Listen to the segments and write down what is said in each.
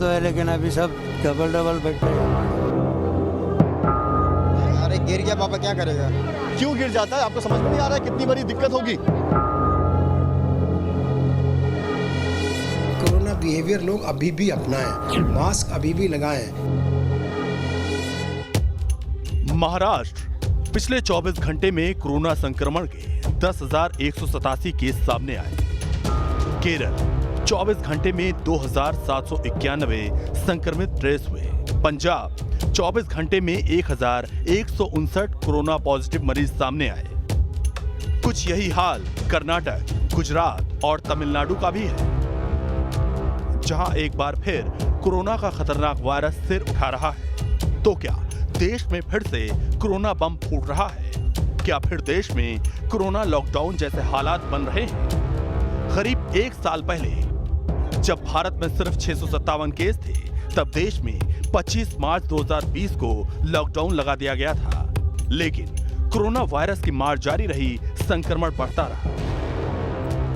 तो है, लेकिन अभी सब डबल डबल बैठे हैं। अरे गिर गया पापा, क्या करेगा? क्यों गिर जाता है आपको समझ में नहीं आ रहा है कितनी बड़ी दिक्कत होगी? कोरोना बिहेवियर लोग अभी भी अपनाएं, मास्क अभी भी लगाएं। महाराष्ट्र पिछले 24 घंटे में कोरोना संक्रमण के 10,187 केस सामने आए। केरल 24 घंटे में 2,791 संक्रमित ट्रेस हुए। पंजाब 24 घंटे में 1,159 कोरोना पॉजिटिव मरीज सामने आए। कुछ यही हाल कर्नाटक, गुजरात और तमिलनाडु का भी है, जहां एक बार फिर कोरोना का खतरनाक वायरस सिर उठा रहा है। तो क्या देश में फिर से कोरोना बम फूट रहा है? क्या फिर देश में कोरोना लॉकडाउन जैसे हालात बन रहे हैं? करीब एक साल पहले जब भारत में सिर्फ 657 केस थे, तब देश में 25 मार्च 2020 को लॉकडाउन लगा दिया गया था। लेकिन कोरोना वायरस की मार जारी रही, संक्रमण बढ़ता रहा।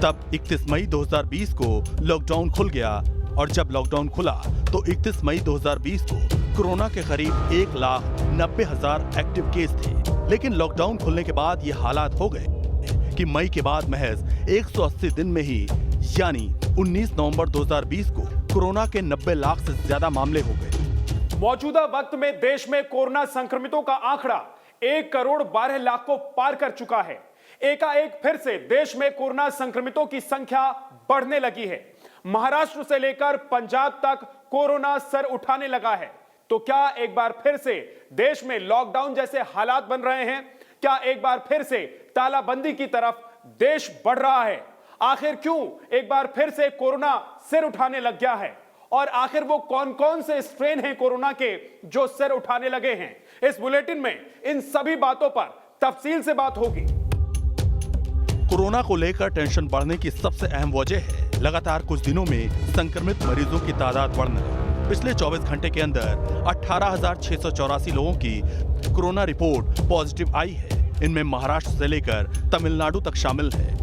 तब 31 मई 2020 को लॉकडाउन खुल गया और जब लॉकडाउन खुला तो 31 मई 2020 को कोरोना के करीब 1,90,000 एक्टिव केस थे। लेकिन लॉकडाउन खुलने के बाद ये हालात हो गए कि मई के बाद महज 180 दिन में ही यानी 19 नवंबर 2020 को कोरोना के 90 लाख से ज्यादा मामले हो गए। मौजूदा वक्त में देश में कोरोना संक्रमितों का आंकड़ा 1,12,00,000 को पार कर चुका है। एकाएक फिर से देश में कोरोना संक्रमितों की संख्या बढ़ने लगी है। महाराष्ट्र से लेकर पंजाब तक कोरोना सर उठाने लगा है। तो क्या एक बार फिर से देश में लॉकडाउन जैसे हालात बन रहे हैं? क्या एक बार फिर से तालाबंदी की तरफ देश बढ़ रहा है? आखिर क्यों एक बार फिर से कोरोना सिर उठाने लग गया है? और आखिर वो कौन कौन से स्ट्रेन हैं कोरोना के जो सिर उठाने लगे हैं? इस बुलेटिन में इन सभी बातों पर तफसील से बात होगी। कोरोना को लेकर टेंशन बढ़ने की सबसे अहम वजह है लगातार कुछ दिनों में संक्रमित मरीजों की तादाद बढ़ना। पिछले 24 घंटे के अंदर 18,684 लोगों की कोरोना रिपोर्ट पॉजिटिव आई है। इनमें महाराष्ट्र से लेकर तमिलनाडु तक शामिल है।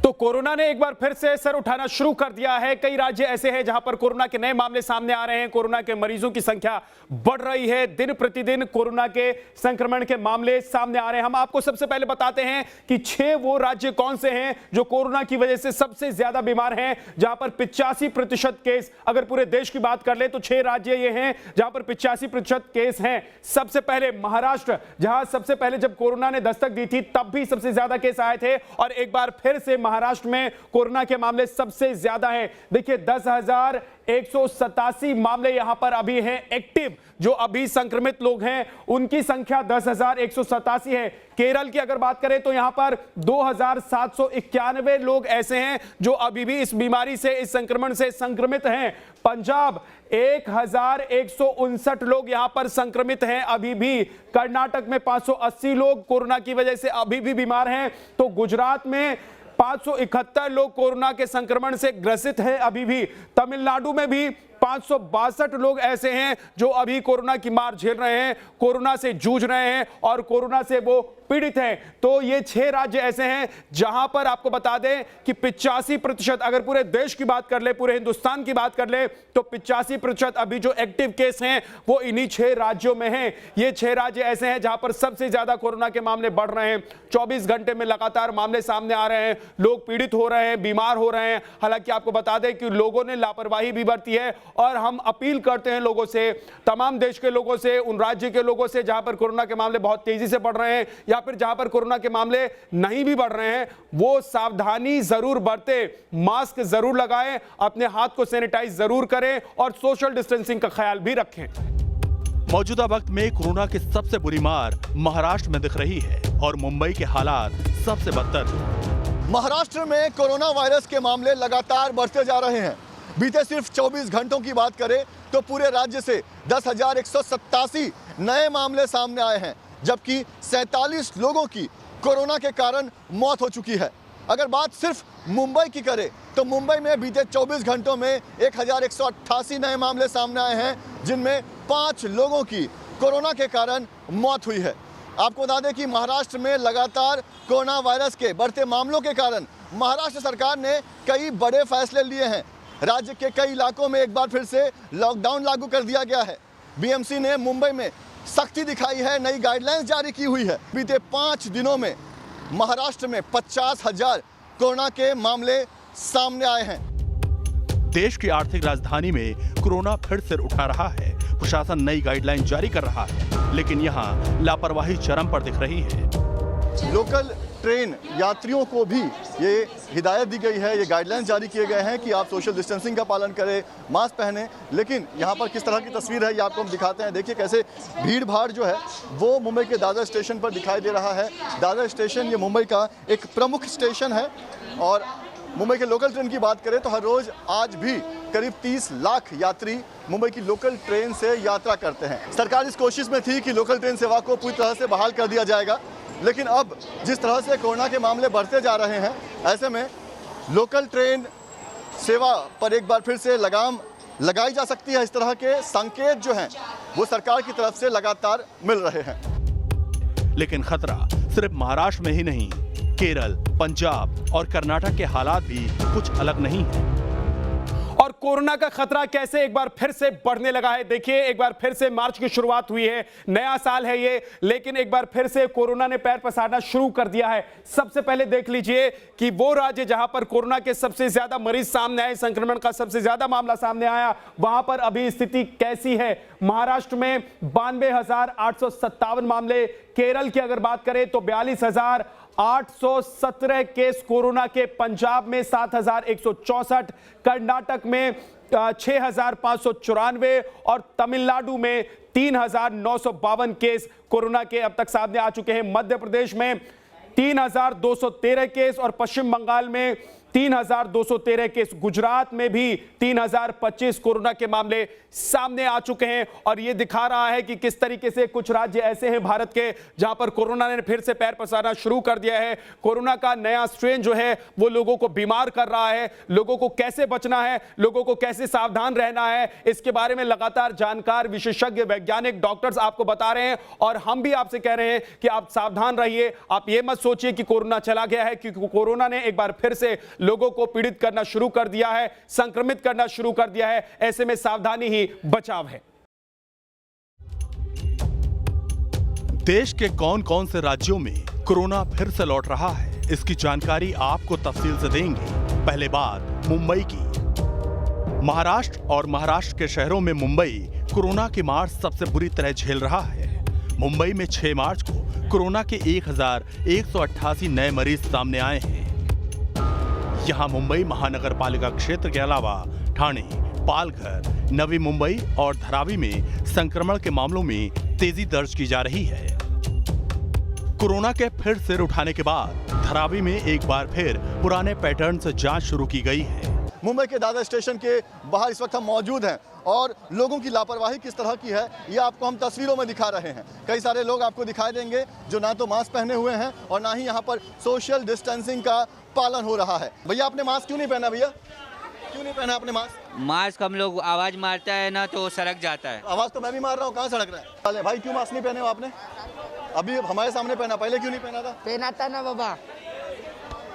तो कोरोना ने एक बार फिर से सर उठाना शुरू कर दिया है। कई राज्य ऐसे हैं जहां पर कोरोना के नए मामले सामने आ रहे हैं। कोरोना के मरीजों की संख्या बढ़ रही है। दिन प्रतिदिन कोरोना के संक्रमण के मामले सामने आ रहे हैं। हम आपको सबसे पहले बताते हैं कि 6 वो राज्य कौन से हैं जो कोरोना की वजह से सबसे ज्यादा बीमार हैं, जहां पर 85% केस, अगर पूरे देश की बात कर ले तो 6 राज्य ये हैं जहां पर 85% केस हैं। सबसे पहले महाराष्ट्र, जहां सबसे पहले जब कोरोना ने दस्तक दी थी तब भी सबसे ज्यादा केस आए थे और एक बार फिर से महाराष्ट्र में कोरोना के मामले सबसे ज्यादा हैं। देखिए 10,187 मामले यहां पर अभी हैं एक्टिव। जो अभी संक्रमित लोग हैं उनकी संख्या 10,187 है। केरल की अगर बात करें तो यहां पर 2,791 लोग ऐसे हैं जो अभी भी इस बीमारी से, इस संक्रमण से संक्रमित हैं। पंजाब 1,159 लोग यहां पर संक्रमित हैं अभी भी। कर्नाटक में 580 लोग कोरोना की वजह से अभी भी बीमार हैं। तो गुजरात में 571 लोग कोरोना के संक्रमण से ग्रसित हैं अभी भी। तमिलनाडु में भी 562 लोग ऐसे हैं जो अभी कोरोना की मार झेल रहे हैं, कोरोना से जूझ रहे हैं और कोरोना से वो पीड़ित हैं। तो ये 6 राज्य ऐसे हैं जहां पर आपको बता दें कि 85%, अगर पूरे देश की बात कर ले, पूरे हिंदुस्तान की बात कर ले तो 85% अभी जो एक्टिव केस हैं वो इन्हीं 6 राज्यों में हैं। ये 6 राज्य ऐसे हैं जहां पर सबसे ज्यादा कोरोना के मामले बढ़ रहे हैं। 24 घंटे में लगातार मामले सामने आ रहे हैं, लोग पीड़ित हो रहे हैं, बीमार हो रहे हैं। हालांकि आपको बता दें कि लोगों ने लापरवाही भी बरती है और हम अपील करते हैं लोगों से, तमाम देश के लोगों से, उन राज्य के लोगों से जहां पर कोरोना के मामले बहुत तेजी से बढ़ रहे हैं या फिर जहां पर कोरोना के मामले नहीं भी बढ़ रहे हैं, वो सावधानी जरूर बरतें, मास्क जरूर लगाएं, अपने हाथ को सैनिटाइज जरूर करें और सोशल डिस्टेंसिंग का ख्याल भी रखें। मौजूदा वक्त में कोरोना की सबसे बुरी मार महाराष्ट्र में दिख रही है और मुंबई के हालात सबसे बदतर हैं। महाराष्ट्र में कोरोना वायरस के मामले लगातार बढ़ते जा रहे हैं। बीते सिर्फ 24 घंटों की बात करें तो पूरे राज्य से 10,187 नए मामले सामने आए हैं, जबकि 47 लोगों की कोरोना के कारण मौत हो चुकी है। अगर बात सिर्फ मुंबई की करें तो मुंबई में बीते 24 घंटों में 1,188 नए मामले सामने आए हैं, जिनमें 5 लोगों की कोरोना के कारण मौत हुई है। आपको बता दें कि महाराष्ट्र में लगातार कोरोना वायरस के बढ़ते मामलों के कारण महाराष्ट्र सरकार ने कई बड़े फैसले लिए हैं। राज्य के कई इलाकों में एक बार फिर से लॉकडाउन लागू कर दिया गया है। बीएमसी ने मुंबई में सख्ती दिखाई है, नई गाइडलाइंस जारी की हुई है। बीते 5 दिनों में महाराष्ट्र में 50,000 कोरोना के मामले सामने आए हैं। देश की आर्थिक राजधानी में कोरोना फिर सिर उठा रहा है। प्रशासन नई गाइडलाइन जारी कर रहा है, लेकिन यहाँ लापरवाही चरम पर दिख रही है। लोकल ट्रेन यात्रियों को भी ये हिदायत दी गई है, ये गाइडलाइंस जारी किए गए हैं कि आप सोशल डिस्टेंसिंग का पालन करें, मास्क पहने। लेकिन यहाँ पर किस तरह की तस्वीर है ये आपको हम दिखाते हैं। देखिए कैसे भीड़ भाड़ जो है वो मुंबई के दादर स्टेशन पर दिखाई दे रहा है। दादर स्टेशन ये मुंबई का एक प्रमुख स्टेशन है और मुंबई के लोकल ट्रेन की बात करें तो हर रोज आज भी करीब 30 लाख यात्री मुंबई की लोकल ट्रेन से यात्रा करते हैं। सरकार इस कोशिश में थी कि लोकल ट्रेन सेवा को पूरी तरह से बहाल कर दिया जाएगा, लेकिन अब जिस तरह से कोरोना के मामले बढ़ते जा रहे हैं, ऐसे में लोकल ट्रेन सेवा पर एक बार फिर से लगाम लगाई जा सकती है। इस तरह के संकेत जो हैं वो सरकार की तरफ से लगातार मिल रहे हैं। लेकिन खतरा सिर्फ महाराष्ट्र में ही नहीं, केरल, पंजाब और कर्नाटक के हालात भी कुछ अलग नहीं है। और कोरोना का खतरा कैसे एक बार फिर से बढ़ने लगा है। देखिए, एक बार फिर से मार्च की शुरुआत हुई है, नया साल है ये, लेकिन एक बार फिर से कोरोना ने पैर पसारना शुरू कर दिया है। सबसे पहले देख लीजिए कि वो राज्य जहां पर कोरोना के सबसे ज्यादा मरीज सामने आए, संक्रमण का सबसे ज्यादा मामला सामने आया, वहां पर अभी स्थिति कैसी है। महाराष्ट्र में 92,857 मामले, केरल की अगर बात करें तो 42,817 केस कोरोना के, पंजाब में 7,164, कर्नाटक में 6,594 और तमिलनाडु में 3,952 केस कोरोना के अब तक सामने आ चुके हैं। मध्य प्रदेश में 3,213 केस और पश्चिम बंगाल में 3,213 केस, गुजरात में भी 3,025 कोरोना के मामले सामने आ चुके हैं। और यह दिखा रहा है कि किस तरीके से कुछ राज्य ऐसे हैं भारत के जहां पर कोरोना ने फिर से पैर पसारना शुरू कर दिया है। कोरोना का नया स्ट्रेन जो है वो लोगों को बीमार कर रहा है। लोगों को कैसे बचना है, लोगों को कैसे सावधान रहना है, इसके बारे में लगातार जानकार, विशेषज्ञ, वैज्ञानिक, डॉक्टर्स आपको बता रहे हैं। और हम भी आपसे कह रहे हैं कि आप सावधान रहिए। आप ये मत सोचिए कि कोरोना चला गया है, क्योंकि कोरोना ने एक बार फिर से लोगों को पीड़ित करना शुरू कर दिया है, संक्रमित करना शुरू कर दिया है। ऐसे में सावधानी ही बचाव है। देश के कौन कौन से राज्यों में कोरोना फिर से लौट रहा है, इसकी जानकारी आपको तफसील से देंगे। पहले बात मुंबई की। महाराष्ट्र और महाराष्ट्र के शहरों में मुंबई कोरोना की मार सबसे बुरी तरह झेल रहा है। मुंबई में 6 मार्च को कोरोना के 1,188 नए मरीज सामने आए हैं। यहाँ मुंबई महानगर पालिका क्षेत्र के अलावा ठाणे, पालघर, नवी मुंबई और धारावी में संक्रमण के मामलों में तेजी दर्ज की जा रही है। कोरोना के फिर सिर उठाने के बाद धारावी में एक बार फिर पुराने पैटर्न से जांच शुरू की गई है। मुंबई के दादर स्टेशन के बाहर इस वक्त हम मौजूद हैं और लोगों की लापरवाही किस तरह की है ये आपको हम तस्वीरों में दिखा रहे हैं। कई सारे लोग आपको दिखाई देंगे जो ना तो मास्क पहने हुए हैं और ना ही यहाँ पर सोशल डिस्टेंसिंग का पालन हो रहा है। भैया आपने मास्क क्यों नहीं पहना? भैया क्यों नहीं पहना आपने मास्क? मास्क हम लोग आवाज मारता है ना तो सड़क जाता है। आवाज तो मैं भी मार रहा हूँ, कहाँ सड़क रहा है? चले भाई, क्यों मास्क नहीं पहने हो आपने? अभी हमारे सामने पहना, पहले क्यों नहीं पहना था? पहना था ना बाबा।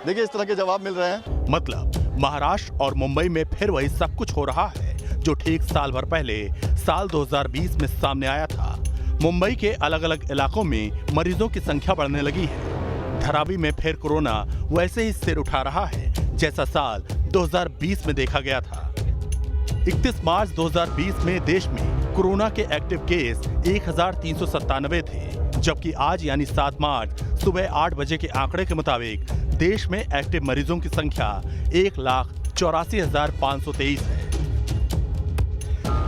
देखिए इस तरह के जवाब मिल रहे हैं। मतलब महाराष्ट्र और मुंबई में फिर वही सब कुछ हो रहा है जो ठीक साल भर पहले साल 2020 में सामने आया था। मुंबई के अलग अलग इलाकों में मरीजों की संख्या बढ़ने लगी है। धारावी में फिर कोरोना वैसे ही सिर उठा रहा है जैसा साल 2020 में देखा गया था। 31 मार्च 2020 में देश में कोरोना के एक्टिव केस 1,397 थे, जबकि आज यानी 7 मार्च सुबह 8 बजे के आंकड़े के मुताबिक देश में एक्टिव मरीजों की संख्या 1,84,523 है।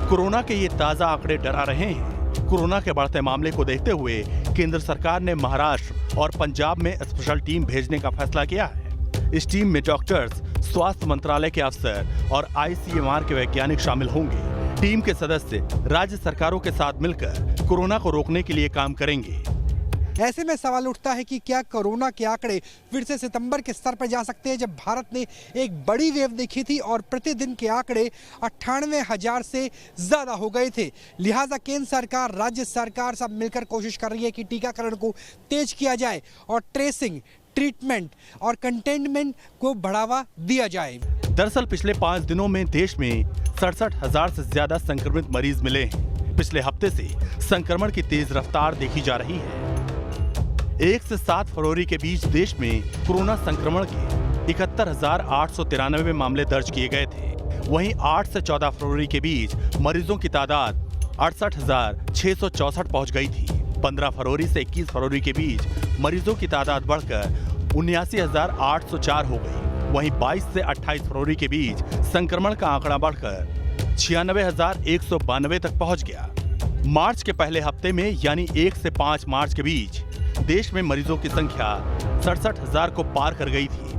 कोरोना के ये ताजा आंकड़े डरा रहे हैं। कोरोना के बढ़ते मामले को देखते हुए केंद्र सरकार ने महाराष्ट्र और पंजाब में स्पेशल टीम भेजने का फैसला किया है। इस टीम में डॉक्टर्स, स्वास्थ्य मंत्रालय के अफसर और ICMR के वैज्ञानिक शामिल होंगे। टीम के सदस्य राज्य सरकारों के साथ मिलकर कोरोना को रोकने के लिए काम करेंगे। ऐसे में सवाल उठता है कि क्या कोरोना के आंकड़े फिर से सितंबर के स्तर पर जा सकते हैं, जब भारत ने एक बड़ी वेव देखी थी और प्रतिदिन के आंकड़े 98,000 से ज़्यादा हो गए थे। लिहाजा केंद्र सरकार, राज्य सरकार सब मिलकर कोशिश कर रही है कि टीकाकरण को तेज किया जाए और ट्रेसिंग, ट्रीटमेंट और कंटेनमेंट को बढ़ावा दिया जाए। दरअसल पिछले 5 दिनों में देश में 67,000 से ज्यादा संक्रमित मरीज मिले हैं। पिछले हफ्ते से संक्रमण की तेज रफ्तार देखी जा रही है। 1 से 7 फरवरी के बीच देश में कोरोना संक्रमण के 71,893 मामले दर्ज किए गए थे। वहीं 8 से 14 फरवरी के बीच मरीजों की तादाद 68,664 पहुंच गई थी। 15 फरवरी से 21 फरवरी के बीच मरीजों की तादाद बढ़कर 79,804 हो गई। वहीं 22 से 28 फरवरी के बीच संक्रमण का आंकड़ा बढ़कर 96,192 तक पहुंच गया। मार्च के पहले हफ्ते में यानी 1 से 5 मार्च के बीच देश में मरीजों की संख्या 67,000 को पार कर गई थी।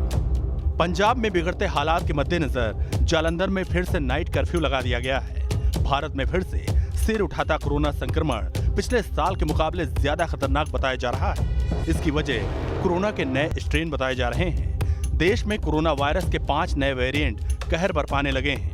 पंजाब में बिगड़ते हालात के मद्देनजर जालंधर में फिर से नाइट कर्फ्यू लगा दिया गया है। भारत में फिर से सिर उठाता कोरोना संक्रमण पिछले साल के मुकाबले ज्यादा खतरनाक बताया जा रहा है। इसकी वजह कोरोना के नए स्ट्रेन बताए जा रहे हैं। देश में कोरोना वायरस के 5 नए वेरिएंट कहर बरपाने लगे हैं।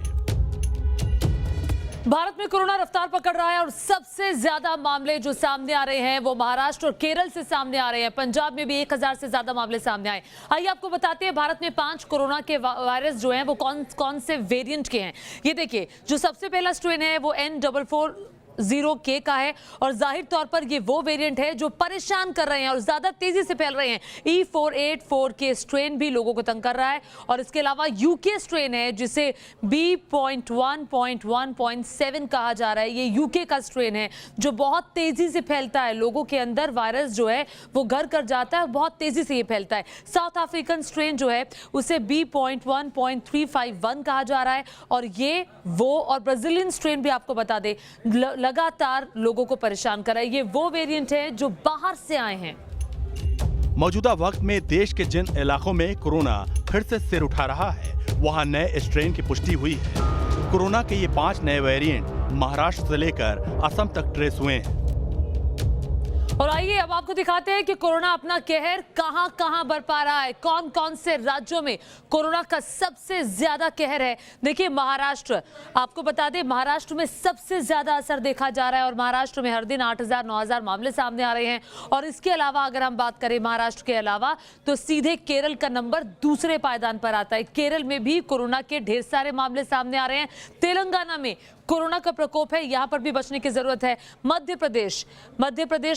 भारत में कोरोना रफ्तार पकड़ रहा है और सबसे ज्यादा मामले जो सामने आ रहे हैं वो महाराष्ट्र और केरल से सामने आ रहे हैं। पंजाब में भी 1000 से ज्यादा मामले सामने आए। आइए आपको बताते हैं भारत में 5 कोरोना के वायरस जो हैं वो कौन से वेरिएंट के हैं। ये देखिए, जो सबसे पहला स्ट्रेन है वो N440K का है और जाहिर तौर पर ये वो वेरिएंट है जो परेशान कर रहे हैं और ज्यादा तेजी से फैल रहे हैं। E484K स्ट्रेन भी लोगों को तंग कर रहा है और इसके अलावा यूके स्ट्रेन है जिसे B.1.1.7 कहा जा रहा है। ये यूके का स्ट्रेन है जो बहुत तेजी से फैलता है। लोगों के अंदर वायरस जो है वो घर कर जाता है, बहुत तेजी से ये फैलता है। साउथ अफ्रीकन स्ट्रेन जो है उसे B.1.351 कहा जा रहा है और ये वो और ब्राजीलियन स्ट्रेन भी आपको बता दे लगातार लोगों को परेशान कर रहा है। ये वो वेरिएंट है जो बाहर से आए हैं। मौजूदा वक्त में देश के जिन इलाकों में कोरोना फिर से सिर उठा रहा है वहां नए स्ट्रेन की पुष्टि हुई है। कोरोना के ये 5 नए वेरिएंट महाराष्ट्र से लेकर असम तक ट्रेस हुए हैं। और आइए अब आपको दिखाते हैं कि कोरोना अपना कहर कहां बरपा रहा है। कौन कौन से राज्यों में कोरोना का सबसे ज्यादा कहर है। देखिए, महाराष्ट्र, आपको बता दें महाराष्ट्र में सबसे ज्यादा असर देखा जा रहा है और महाराष्ट्र में हर दिन 8,000 9,000 मामले सामने आ रहे हैं। और इसके अलावा अगर हम बात करें महाराष्ट्र के अलावा तो सीधे केरल का नंबर दूसरे पायदान पर आता है। केरल में भी कोरोना के ढेर सारे मामले सामने आ रहे हैं। तेलंगाना में कोरोना का प्रकोप है, यहां पर भी बचने की जरूरत है। मध्य प्रदेश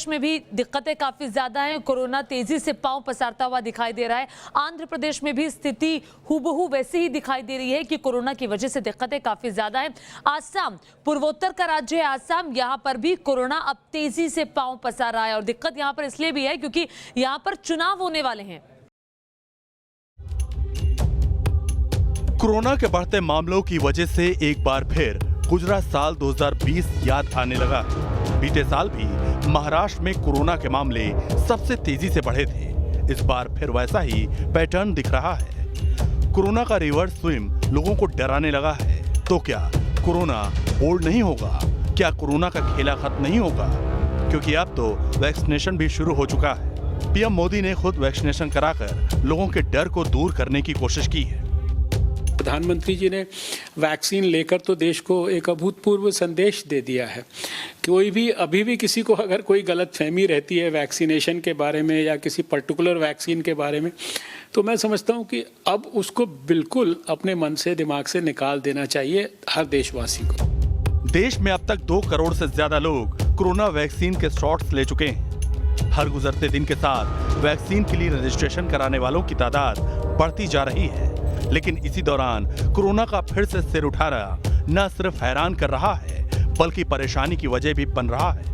में भी दिक्कतें काफी ज्यादा हैं। कोरोना तेजी से पांव पसारता हुआ दिखाई दे रहा है। आंध्र प्रदेश में भी स्थिति हूबहू वैसी ही दिखाई दे रही है कि कोरोना की वजह से दिक्कतें काफी ज्यादा हैं। आसाम, पूर्वोत्तर का राज्य है आसाम, यहां पर भी कोरोना अब तेजी से पांव पसार रहा है और दिक्कत यहां पर इसलिए भी है क्योंकि यहां पर चुनाव होने वाले हैं। कोरोना के बढ़ते मामलों की वजह से एक बार फिर गुजरा साल 2020 याद आने लगा। बीते साल भी महाराष्ट्र में कोरोना के मामले सबसे तेजी से बढ़े थे। इस बार फिर वैसा ही पैटर्न दिख रहा है। कोरोना का रिवर्स स्विम लोगों को डराने लगा है। तो क्या कोरोना होल्ड नहीं होगा? क्या कोरोना का खेला खत्म नहीं होगा? क्योंकि अब तो वैक्सीनेशन भी शुरू हो चुका है। पीएम मोदी ने खुद वैक्सीनेशन कराकर लोगों के डर को दूर करने की कोशिश की है। प्रधानमंत्री जी ने वैक्सीन लेकर तो देश को एक अभूतपूर्व संदेश दे दिया है। कोई भी अभी भी किसी को अगर कोई गलतफहमी रहती है वैक्सीनेशन के बारे में या किसी पर्टिकुलर वैक्सीन के बारे में, तो मैं समझता हूं कि अब उसको बिल्कुल अपने मन से, दिमाग से निकाल देना चाहिए हर देशवासी को। देश में अब तक 2 करोड़ से ज्यादा लोग कोरोना वैक्सीन के शॉट्स ले चुके हैं। हर गुजरते दिन के साथ वैक्सीन के लिए रजिस्ट्रेशन कराने वालों की तादाद बढ़ती जा रही है। लेकिन इसी दौरान कोरोना का फिर से सिर उठाना न सिर्फ हैरान कर रहा है बल्कि परेशानी की वजह भी बन रहा है।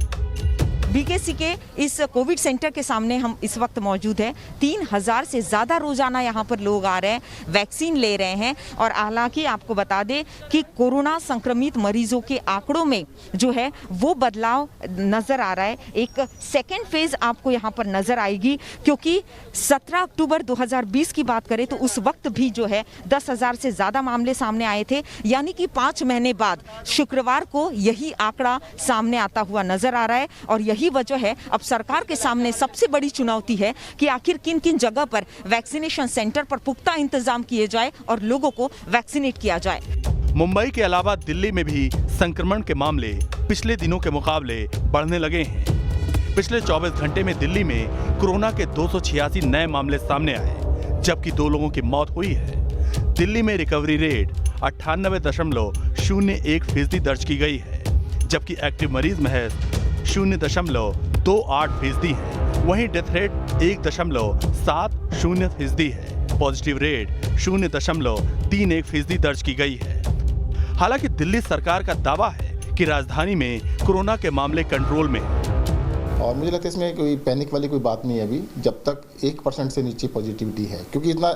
बीकेसी के इस कोविड सेंटर के सामने हम इस वक्त मौजूद हैं। 3000 से ज़्यादा रोजाना यहाँ पर लोग आ रहे हैं, वैक्सीन ले रहे हैं। और हालांकि आपको बता दें कि कोरोना संक्रमित मरीजों के आंकड़ों में जो है वो बदलाव नज़र आ रहा है। एक सेकेंड फेज आपको यहाँ पर नज़र आएगी, क्योंकि 17 अक्टूबर 2020 की बात करें तो उस वक्त भी जो है 10,000 से ज़्यादा मामले सामने आए थे। यानी कि 5 महीने बाद शुक्रवार को यही आंकड़ा सामने आता हुआ नज़र आ रहा है। और यही वजह है अब सरकार के सामने सबसे बड़ी चुनौती है कि आखिर किन किन जगह पर वैक्सीनेशन सेंटर पर पुख्ता इंतजाम किए जाए और लोगों को वैक्सीनेट किया जाए। मुंबई के अलावा दिल्ली में भी संक्रमण के मामले पिछले दिनों के मुकाबले बढ़ने लगे हैं। पिछले 24 घंटे में दिल्ली में कोरोना के 286 नए मामले सामने आए, जबकि 2 लोगों की मौत हुई है। दिल्ली में रिकवरी रेट 98.01% दर्ज की गई है, जबकि एक्टिव मरीज महज 0.28% है। वहीं डेथ रेट 1.70% है। पॉजिटिव रेट 0.31% दर्ज की गई है। हालांकि दिल्ली सरकार का दावा है कि राजधानी में कोरोना के मामले कंट्रोल में हैं। और मुझे लगता है इसमें कोई पैनिक वाली कोई बात नहीं है अभी, जब तक 1% से नीचे पॉजिटिविटी है, क्योंकि इतना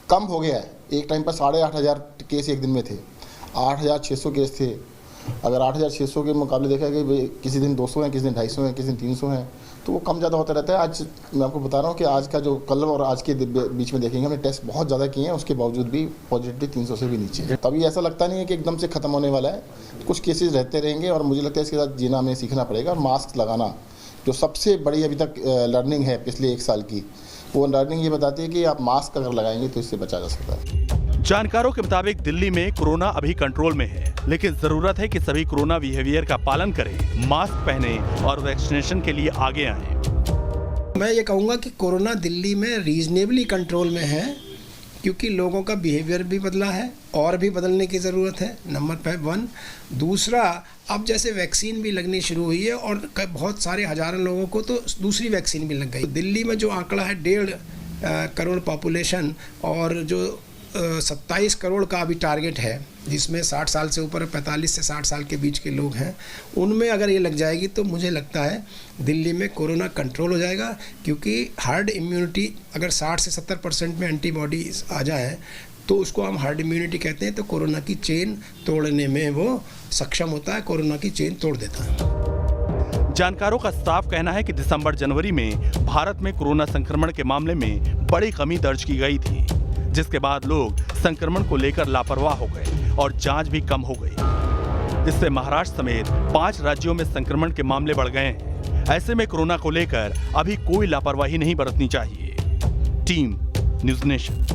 कम हो गया है। एक टाइम पर 8,500 केस एक दिन में थे, 8,600 केस थे। अगर 8,600 के मुकाबले देखा कि किसी दिन 200 हैं, किसी दिन 250 हैं, किसी दिन 300 हैं, तो वो कम ज़्यादा होता रहता है। आज मैं आपको बता रहा हूँ कि आज का जो कल और आज के बीच में देखेंगे, हमने टेस्ट बहुत ज़्यादा किए हैं, उसके बावजूद भी पॉजिटिविटी 300 से भी नीचे है। तभी ऐसा लगता नहीं है कि एकदम से ख़त्म होने वाला है, कुछ केसेस रहते रहेंगे और मुझे लगता है इसके साथ जीना हमें सीखना पड़ेगा। और मास्क लगाना जो सबसे बड़ी अभी तक लर्निंग है पिछले 1 साल की, वो लर्निंग ये बताती है कि आप मास्क अगर लगाएंगे तो इससे बचा जा सकता है। जानकारों के मुताबिक दिल्ली में कोरोना अभी कंट्रोल में है, लेकिन जरूरत है कि सभी कोरोना बिहेवियर का पालन करें, मास्क पहने और वैक्सीनेशन के लिए आगे आएं। मैं ये कहूँगा कि कोरोना दिल्ली में रीजनेबली कंट्रोल में है, क्योंकि लोगों का बिहेवियर भी बदला है और भी बदलने की ज़रूरत है, नंबर 1। दूसरा, अब जैसे वैक्सीन भी लगनी शुरू हुई है और बहुत सारे हज़ारों लोगों को तो दूसरी वैक्सीन भी लग गई। दिल्ली में जो आंकड़ा है 1.5 करोड़ पॉपुलेशन और जो 27 करोड़ का अभी टारगेट है, जिसमें 60 साल से ऊपर 45 से 60 साल के बीच के लोग हैं, उनमें अगर ये लग जाएगी तो मुझे लगता है दिल्ली में कोरोना कंट्रोल हो जाएगा। क्योंकि हर्ड इम्यूनिटी अगर 60 से 70% में एंटीबॉडीज आ जाए तो उसको हम हर्ड इम्यूनिटी कहते हैं। तो कोरोना की चेन तोड़ने में वो सक्षम होता है, कोरोना की चेन तोड़ देता है। जानकारों का साफ कहना है कि दिसंबर-जनवरी में भारत में कोरोना संक्रमण के मामले में बड़ी कमी दर्ज की गई थी, जिसके बाद लोग संक्रमण को लेकर लापरवाह हो गए और जांच भी कम हो गई। इससे महाराष्ट्र समेत 5 राज्यों में संक्रमण के मामले बढ़ गए हैं। ऐसे में कोरोना को लेकर अभी कोई लापरवाही नहीं बरतनी चाहिए। Team news nation.